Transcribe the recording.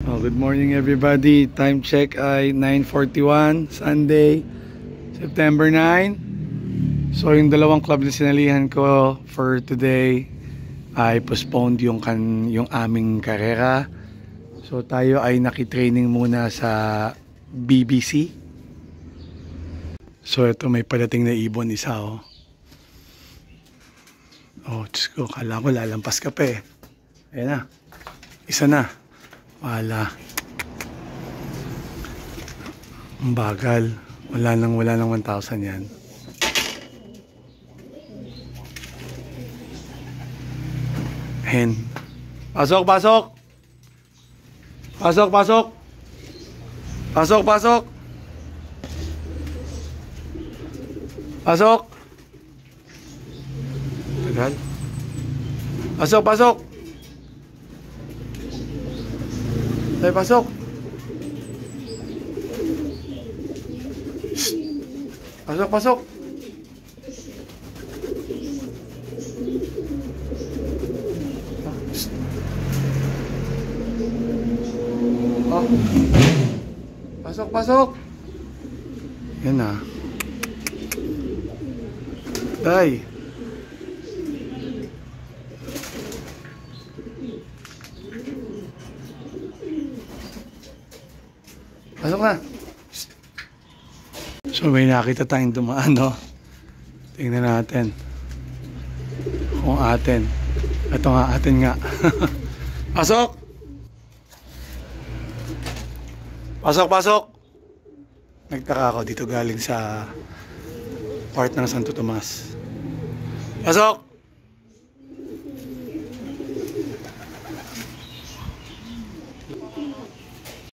Oh, good morning everybody. Time check ay 9:41, Sunday, September 9. So yung dalawang club na sinalihan ko for today ay postponed yung aming karera. So tayo ay nakitraining muna sa BBC. So ito may padating na ibon isa oh. Oh, Diyos ko, kala ko lalampas ka pa eh. Ayan na. Isa na. Wala. Ang bagal. Wala nang 1,000 yan. Hen. Pasok, pasok! Pasok, pasok! Pasok, pasok! Pasok! Tagal. Pasok, pasok! Ay, pasok! Shhh. Pasok, pasok! Oh. Pasok, pasok! Yan na. Tay! Pasok na. So may nakita tayong dumaan, no? Tingnan natin kung atin. Ito nga, atin nga. Pasok! Pasok, pasok! Nagtaka ako dito galing sa part ng Santo Tomas. Pasok!